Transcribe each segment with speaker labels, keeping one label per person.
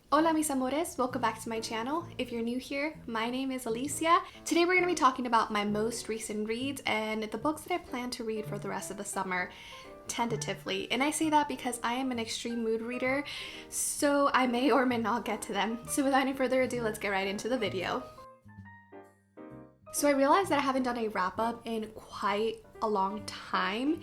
Speaker 1: Hola mis amores, welcome back to my channel. If you're new here, my name is Alicia. Today we're going to be talking about my most recent reads and the books that I plan to read for the rest of the summer, tentatively. And I say that because I am an extreme mood reader, so I may or may not get to them. So without any further ado, let's get right into the video. So I realized that I haven't done a wrap-up in quite a long time.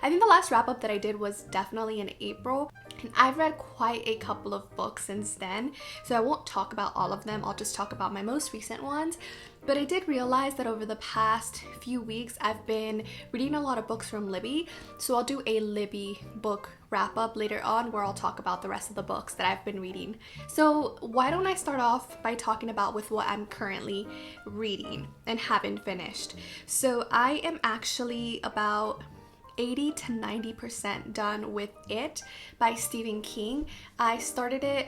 Speaker 1: I think the last wrap-up that I did was definitely in April, and I've read quite a couple of books since then, so I won't talk about all of them. I'll just talk about my most recent ones. But I did realize that over the past few weeks I've been reading a lot of books from Libby, so I'll do a Libby book wrap-up later on where I'll talk about the rest of the books that I've been reading. So why don't I start off by talking about with what I'm currently reading and haven't finished. So I am actually about 80 to 90% done with It by Stephen King. I started it,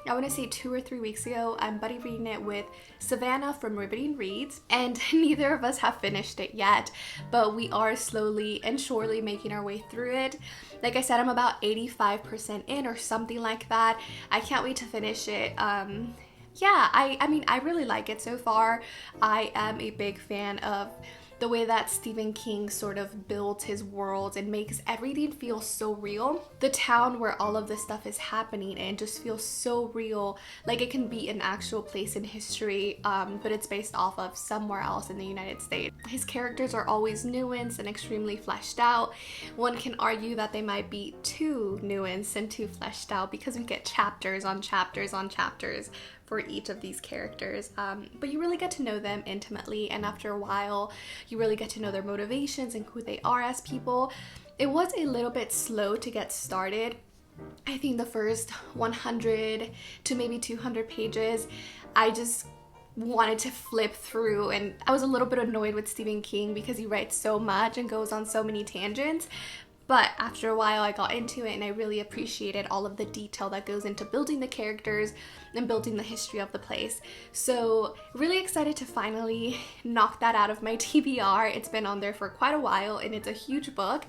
Speaker 1: I want to say 2 or 3 weeks ago. I'm buddy reading it with Savannah from Riveting Reads, and neither of us have finished it yet, but we are slowly and surely making our way through it. Like I said, I'm about 85% in or something like that. I can't wait to finish it. Yeah, I mean, I really like it so far. I am a big fan of the way that Stephen King sort of builds his world and makes everything feel so real. The town where all of this stuff is happening in just feels so real, like it can be an actual place in history, but it's based off of somewhere else in the United States. His characters are always nuanced and extremely fleshed out. One can argue that they might be too nuanced and too fleshed out because we get chapters on chapters on chapters for each of these characters, but you really get to know them intimately, and after a while you really get to know their motivations and who they are as people. It was a little bit slow to get started. I think the first 100 to maybe 200 pages I just wanted to flip through, and I was a little bit annoyed with Stephen King because he writes so much and goes on so many tangents. But after a while I got into it and I really appreciated all of the detail that goes into building the characters and building the history of the place. So really excited to finally knock that out of my TBR. It's been on there for quite a while and it's a huge book.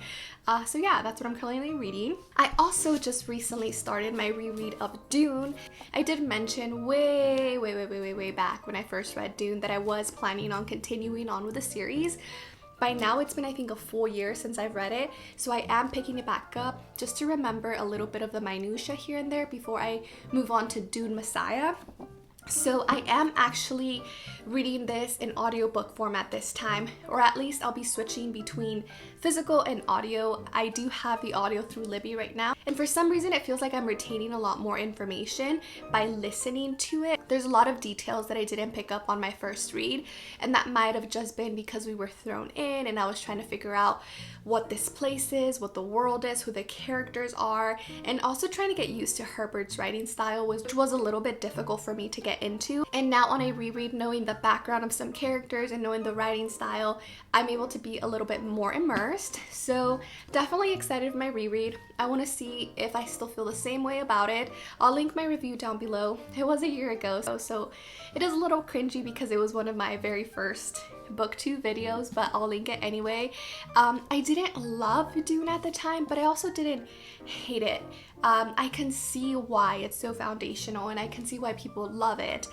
Speaker 1: So yeah, that's what I'm currently reading. I also just recently started my reread of Dune. I did mention way back when I first read Dune that I was planning on continuing on with the series. By now it's been, I think, a full year since I've read it, so I am picking it back up just to remember a little bit of the minutia here and there before I move on to Dune Messiah. So I am actually reading this in audiobook format this time, or at least I'll be switching between physical and audio. I do have the audio through Libby right now, and for some reason it feels like I'm retaining a lot more information by listening to it. There's a lot of details that I didn't pick up on my first read, and that might have just been because we were thrown in and I was trying to figure out what this place is, what the world is, who the characters are, and also trying to get used to Herbert's writing style, which was a little bit difficult for me to get into. And now on a reread, knowing the background of some characters and knowing the writing style, I'm able to be a little bit more immersed. So definitely excited for my reread. I want to see if I still feel the same way about it. I'll link my review down below. It was a year ago, so it is a little cringy because it was one of my very first booktube videos, but I'll link it anyway. I didn't love Dune at the time, but I also didn't hate it. I can see why it's so foundational and I can see why people love it,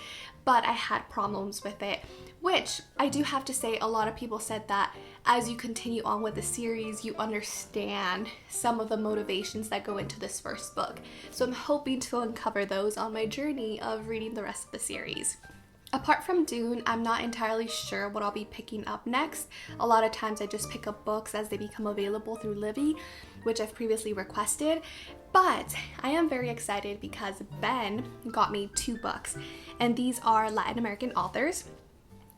Speaker 1: but I had problems with it, which I do have to say, a lot of people said that as you continue on with the series, you understand some of the motivations that go into this first book. So I'm hoping to uncover those on my journey of reading the rest of the series. Apart from Dune, I'm not entirely sure what I'll be picking up next. A lot of times I just pick up books as they become available through Libby, which I've previously requested. But I am very excited because Ben got me 2 books, and these are Latin American authors.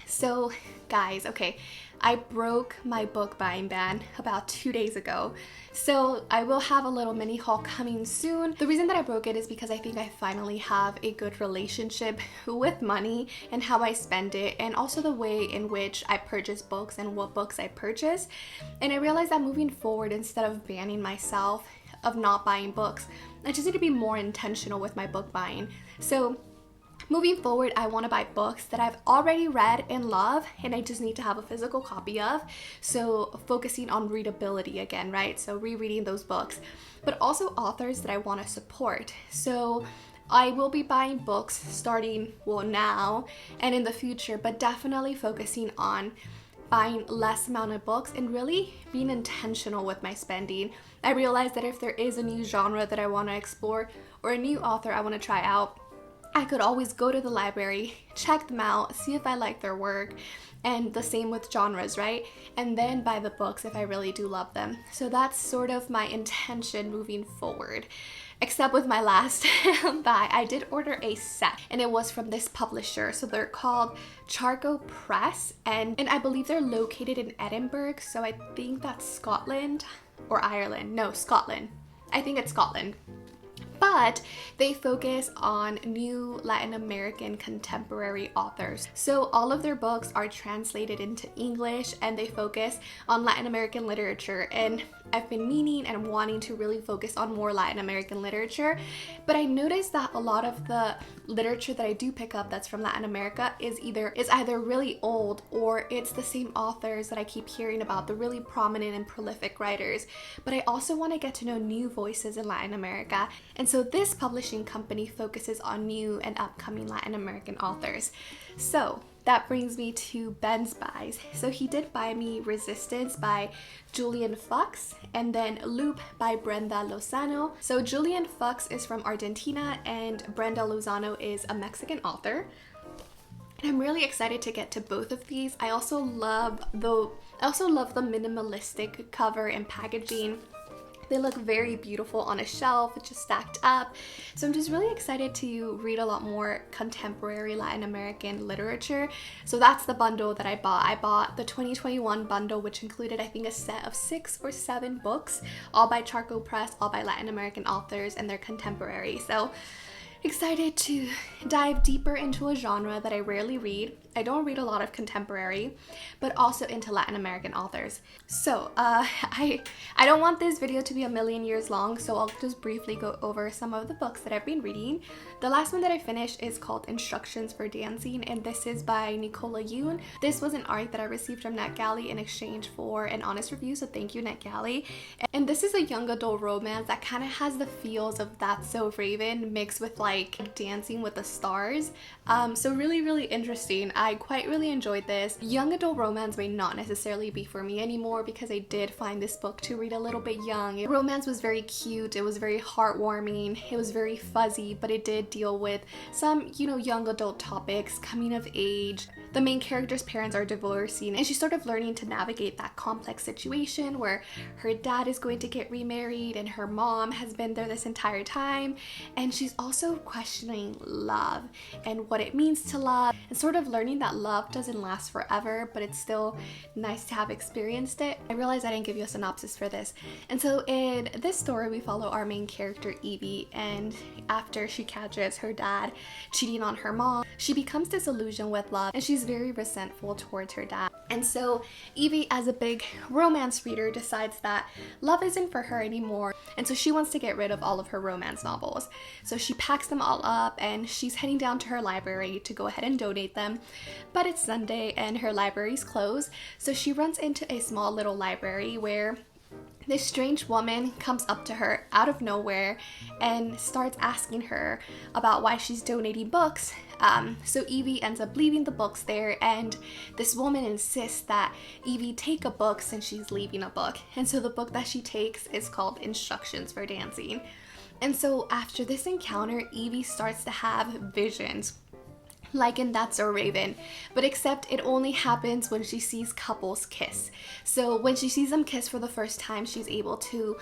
Speaker 1: So guys, okay, I broke my book buying ban about 2 days ago, so I will have a little mini haul coming soon. The reason that I broke it is because I think I finally have a good relationship with money and how I spend it, and also the way in which I purchase books and what books I purchase. And I realized that moving forward, instead of banning myself of not buying books, I just need to be more intentional with my book buying. So moving forward, I want to buy books that I've already read and love, and I just need to have a physical copy of. So focusing on readability again, right? So rereading those books, but also authors that I want to support. So I will be buying books starting, well, now and in the future, but definitely focusing on buying less amount of books and really being intentional with my spending. I realized that if there is a new genre that I want to explore or a new author I want to try out, I could always go to the library, check them out, see if I like their work, and the same with genres, right? And then buy the books if I really do love them. So that's sort of my intention moving forward. Except with my last buy, I did order a set, and it was from this publisher. So they're called CharcoPress, and I believe they're located in Edinburgh. So I think that's Scotland or Ireland. No, Scotland. I think it's Scotland. But they focus on new Latin American contemporary authors. So all of their books are translated into English, and they focus on Latin American literature. And I've been meaning and wanting to really focus on more Latin American literature, but I noticed that a lot of the literature that I do pick up that's from Latin America is either really old, or it's the same authors that I keep hearing about, the really prominent and prolific writers. But I also want to get to know new voices in Latin America, and so this publishing company focuses on new and upcoming Latin American authors. So that brings me to Ben's buys. So he did buy me Resistance by Julian Fuchs, and then Loop by Brenda Lozano. So Julian Fuchs is from Argentina, and Brenda Lozano is a Mexican author. And I'm really excited to get to both of these. I also love the minimalistic cover and packaging. They look very beautiful on a shelf, just stacked up. So I'm just really excited to read a lot more contemporary Latin American literature. So that's the bundle that I bought. I bought the 2021 bundle, which included, I think, a set of 6 or 7 books, all by CharcoPress, all by Latin American authors, and they're contemporary. So excited to dive deeper into a genre that I rarely read. I don't read a lot of contemporary, but also into Latin American authors. So I don't want this video to be a million years long, so I'll just briefly go over some of the books that I've been reading. The last one that I finished is called Instructions for Dancing, and this is by Nicola Yoon. This was an art that I received from Netgalley in exchange for an honest review, so thank you, Netgalley. And this is a young adult romance that kind of has the feels of That's So Raven mixed with like Dancing with the Stars. So really interesting. I quite really enjoyed this. Young adult romance may not necessarily be for me anymore because I did find this book to read a little bit young. The romance was very cute, it was very heartwarming, it was very fuzzy, but it did deal with some, young adult topics, coming of age. The main character's parents are divorcing, and she's sort of learning to navigate that complex situation where her dad is going to get remarried and her mom has been there this entire time, and she's also questioning love and what it means to love, and sort of learning that love doesn't last forever, but it's still nice to have experienced it. I realized I didn't give you a synopsis for this. And so in this story, we follow our main character, Evie, and after she catches her dad cheating on her mom, she becomes disillusioned with love, and she's very resentful towards her dad. And so Evie, as a big romance reader, decides that love isn't for her anymore, and so she wants to get rid of all of her romance novels. So she packs them all up and she's heading down to her library to go ahead and donate them. But it's Sunday and her library's closed, so she runs into a small little library where this strange woman comes up to her out of nowhere and starts asking her about why she's donating books. So Evie ends up leaving the books there, and this woman insists that Evie take a book since she's leaving a book. And so the book that she takes is called Instructions for Dancing. And so after this encounter, Evie starts to have visions, like in That's So Raven, but except it only happens when she sees couples kiss. So when she sees them kiss for the first time, she's able to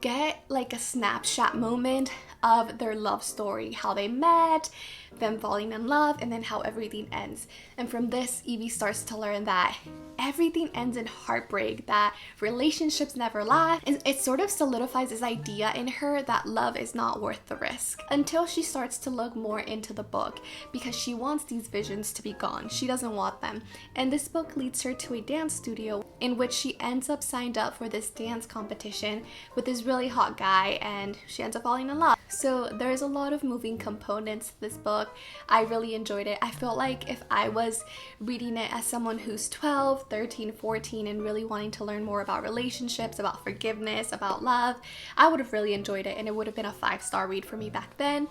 Speaker 1: get like a snapshot moment of their love story, how they met, them falling in love, and then how everything ends. And from this, Evie starts to learn that everything ends in heartbreak, that relationships never last, and it sort of solidifies this idea in her that love is not worth the risk, until she starts to look more into the book because she wants these visions to be gone. She doesn't want them. And this book leads her to a dance studio in which she ends up signed up for this dance competition with this really hot guy, and she ends up falling in love. So there's a lot of moving components to this book. I really enjoyed it. I felt like if I was reading it as someone who's 12, 13, 14 and really wanting to learn more about relationships, about forgiveness, about love, I would have really enjoyed it, and it would have been a 5-star read for me back then.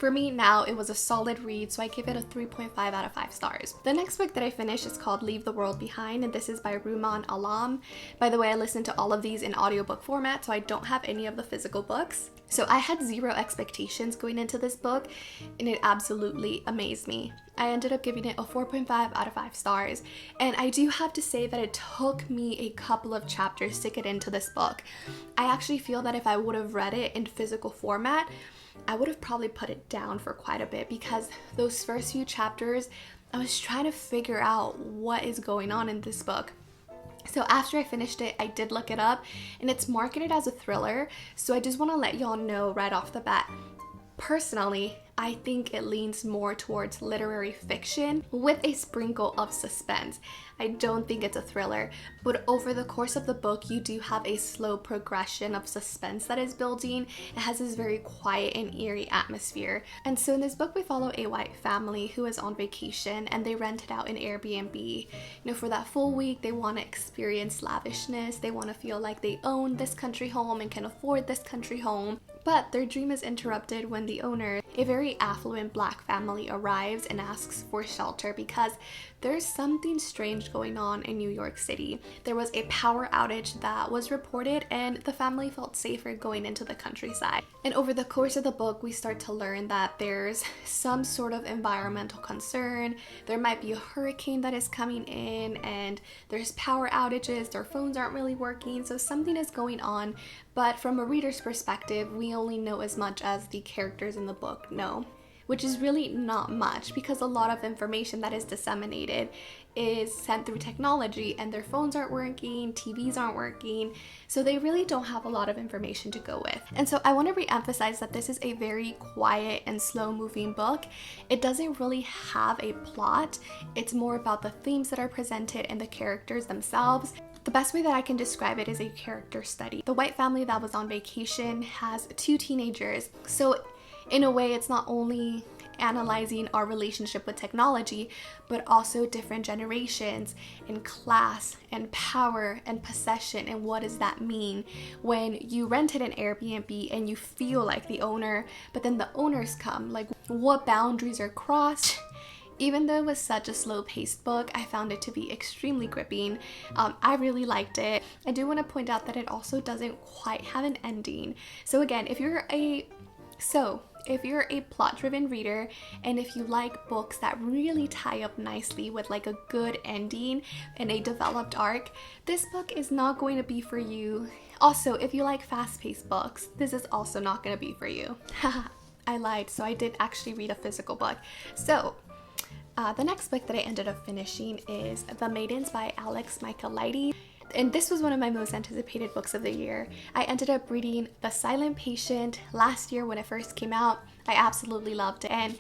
Speaker 1: For me now, it was a solid read, so I give it a 3.5 out of 5 stars. The next book that I finished is called Leave the World Behind, and this is by Rumaan Alam. By the way, I listened to all of these in audiobook format, so I don't have any of the physical books. So I had zero expectations going into this book, and it absolutely amazed me. I ended up giving it a 4.5 out of 5 stars, and I do have to say that it took me a couple of chapters to get into this book. I actually feel that if I would have read it in physical format, I would have probably put it down for quite a bit, because those first few chapters, I was trying to figure out what is going on in this book. So after I finished it, I did look it up, and it's marketed as a thriller, so I just want to let y'all know right off the bat. Personally, I think it leans more towards literary fiction with a sprinkle of suspense. I don't think it's a thriller, but over the course of the book, you do have a slow progression of suspense that is building. It has this very quiet and eerie atmosphere. And so in this book, we follow a white family who is on vacation, and they rented out an Airbnb. You know, for that full week, they want to experience lavishness. They want to feel like they own this country home and can afford this country home. But their dream is interrupted when the owner, a very affluent black family, arrives and asks for shelter because there's something strange going on in New York City. There was a power outage that was reported, and the family felt safer going into the countryside. And over the course of the book, we start to learn that there's some sort of environmental concern. There might be a hurricane that is coming in, and there's power outages, their phones aren't really working, so something is going on. But from a reader's perspective, we only know as much as the characters in the book know, which is really not much, because a lot of information that is disseminated is sent through technology, and their phones aren't working, TVs aren't working, so they really don't have a lot of information to go with. And so I want to re-emphasize that this is a very quiet and slow-moving book. It doesn't really have a plot. It's more about the themes that are presented and the characters themselves. The best way that I can describe it is a character study. The white family that was on vacation has 2 teenagers, so in a way, it's not only analyzing our relationship with technology, but also different generations and class and power and possession, and what does that mean when you rented an Airbnb and you feel like the owner, but then the owners come, like what boundaries are crossed. Even though it was such a slow-paced book, I found it to be extremely gripping. I really liked it. I do want to point out that it also doesn't quite have an ending. So again, if you're a plot-driven reader, and if you like books that really tie up nicely with like a good ending and a developed arc, this book is not going to be for you. Also, if you like fast-paced books, this is also not going to be for you. I lied, so I did actually read a physical book. So the next book that I ended up finishing is The Maidens by Alex Michaelides. And this was one of my most anticipated books of the year. I ended up reading The Silent Patient last year when it first came out. I absolutely loved it, and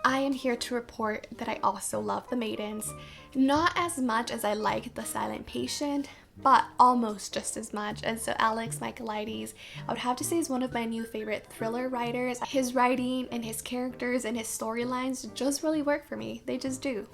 Speaker 1: I am here to report that I also love The Maidens. Not as much as I like The Silent Patient, but almost just as much. And so Alex Michaelides, I would have to say, is one of my new favorite thriller writers. His writing and his characters and his storylines just really work for me. They just do.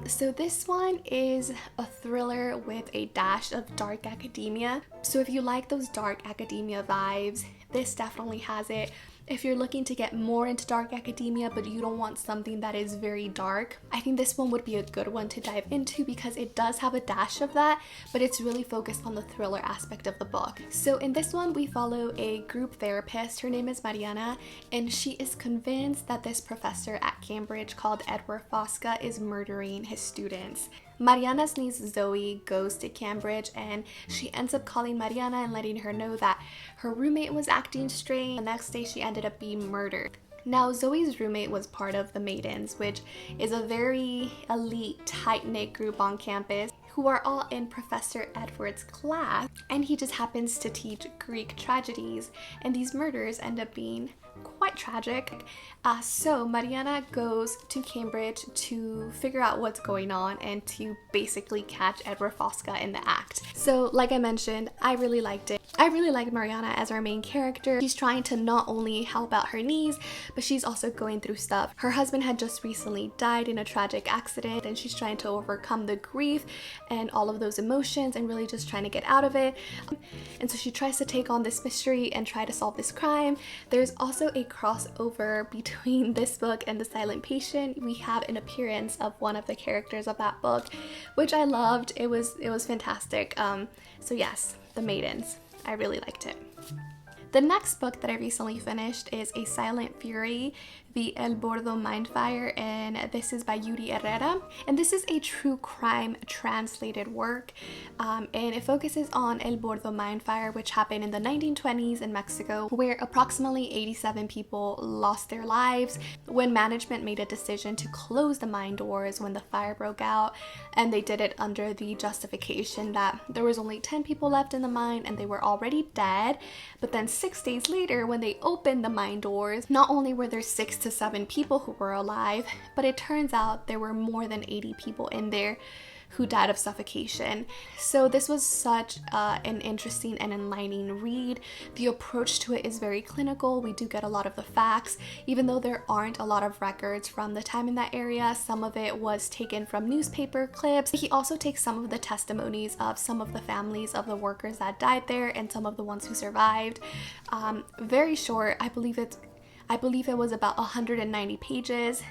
Speaker 1: So this one is a thriller with a dash of dark academia. So if you like those dark academia vibes, this definitely has it. If you're looking to get more into dark academia but you don't want something that is very dark, I think this one would be a good one to dive into, because it does have a dash of that, but it's really focused on the thriller aspect of the book. So in this one, we follow a group therapist. Her name is Mariana, and she is convinced that this professor at Cambridge called Edward Fosca is murdering his students. Mariana's niece Zoe goes to Cambridge, and she ends up calling Mariana and letting her know that her roommate was acting strange. The next day, she ended up being murdered. Now, Zoe's roommate was part of the Maidens, which is a very elite, tight-knit group on campus who are all in Professor Edward's class, and he just happens to teach Greek tragedies, and these murders end up being quite tragic. So Mariana goes to Cambridge to figure out what's going on and to basically catch Edward Fosca in the act. So like I mentioned, I really liked it. I really like Mariana as our main character. She's trying to not only help out her niece, but she's also going through stuff. Her husband had just recently died in a tragic accident, and she's trying to overcome the grief and all of those emotions and really just trying to get out of it. And so she tries to take on this mystery and try to solve this crime. There's also a crossover between this book and The Silent Patient. We have an appearance of one of the characters of that book, which I loved. It was fantastic. So yes, The Maidens. I really liked it. The next book that I recently finished is A Silent Fury, The El Bordo Mindfire, and this is by Yuri Herrera. And this is a true crime translated work, and it focuses on El Bordo Mindfire, which happened in the 1920s in Mexico, where approximately 87 people lost their lives when management made a decision to close the mine doors when the fire broke out, and they did it under the justification that there was only 10 people left in the mine and they were already dead. But then 6 days later, when they opened the mine doors, not only were there 6 to 7 people who were alive, but it turns out there were more than 80 people in there who died of suffocation. So this was such an interesting and enlightening read. The approach to it is very clinical. We do get a lot of the facts, even though there aren't a lot of records from the time in that area. Some of it was taken from newspaper clips. He also takes some of the testimonies of some of the families of the workers that died there and some of the ones who survived. Very short. I believe it was about 190 pages.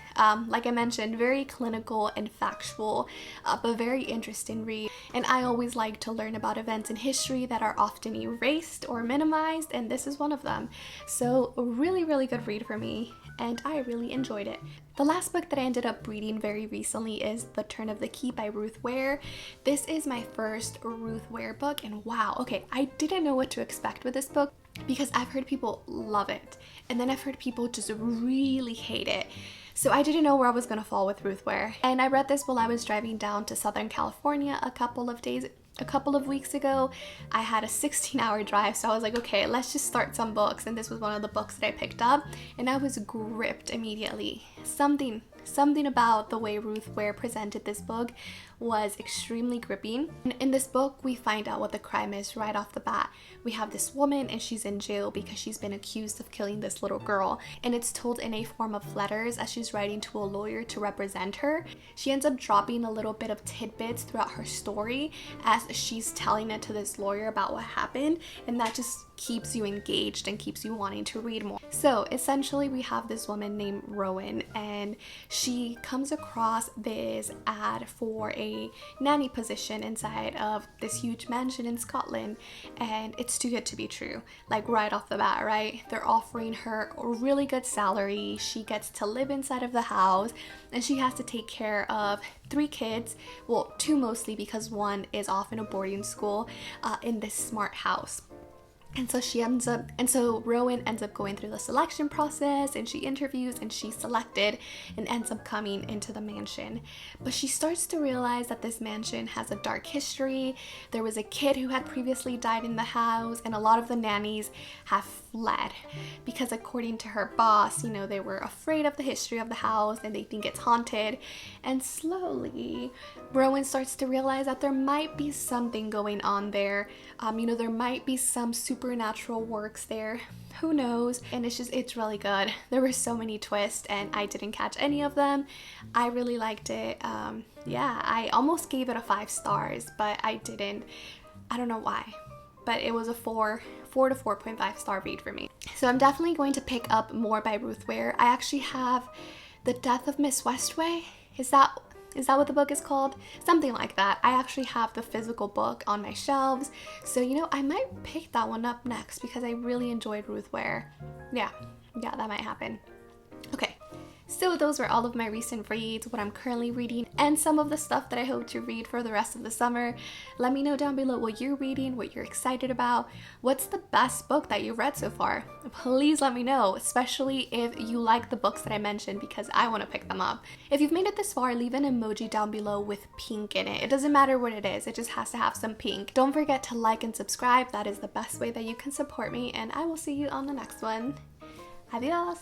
Speaker 1: Like I mentioned, very clinical and factual, but very interesting read. And I always like to learn about events in history that are often erased or minimized, and this is one of them. So a really, really good read for me, and I really enjoyed it. The last book that I ended up reading very recently is The Turn of the Key by Ruth Ware. This is my first Ruth Ware book, and wow, okay, I didn't know what to expect with this book because I've heard people love it, and then I've heard people just really hate it. So I didn't know where I was gonna fall with Ruth Ware. And I read this while I was driving down to Southern California a couple of weeks ago. I had a 16-hour drive, so I was like, okay, let's just start some books. And this was one of the books that I picked up, and I was gripped immediately. Something about the way Ruth Ware presented this book was extremely gripping. In this book, we find out what the crime is right off the bat. We have this woman, and she's in jail because she's been accused of killing this little girl, and it's told in a form of letters as she's writing to a lawyer to represent her. She ends up dropping a little bit of tidbits throughout her story as she's telling it to this lawyer about what happened, and that just keeps you engaged and keeps you wanting to read more. So essentially, we have this woman named Rowan, and she comes across this ad for a nanny position inside of this huge mansion in Scotland, and it's too good to be true. Like right off the bat, right? They're offering her a really good salary. She gets to live inside of the house, and she has to take care of 3 kids, well, 2 mostly because one is off in a boarding school in this smart house. And so Rowan ends up going through the selection process, and she interviews, and she's selected and ends up coming into the mansion. But she starts to realize that this mansion has a dark history. There was a kid who had previously died in the house, and a lot of the nannies have fled because, according to her boss, you know, they were afraid of the history of the house and they think it's haunted. And slowly, Rowan starts to realize that there might be something going on there. There might be some supernatural works there. Who knows? And it's really good. There were so many twists, and I didn't catch any of them. I really liked it. I almost gave it a 5 stars, but I didn't. I don't know why. But it was a 4 to 4.5 star read for me. So I'm definitely going to pick up more by Ruth Ware. I actually have The Death of Miss Westway. Is that what the book is called? Something like that. I actually have the physical book on my shelves. So, I might pick that one up next because I really enjoyed Ruth Ware. Yeah, that might happen. Okay. So those were all of my recent reads, what I'm currently reading, and some of the stuff that I hope to read for the rest of the summer. Let me know down below what you're reading, what you're excited about. What's the best book that you've read so far? Please let me know, especially if you like the books that I mentioned, because I want to pick them up. If you've made it this far, leave an emoji down below with pink in it. It doesn't matter what it is, it just has to have some pink. Don't forget to like and subscribe. That is the best way that you can support me, and I will see you on the next one. Adios!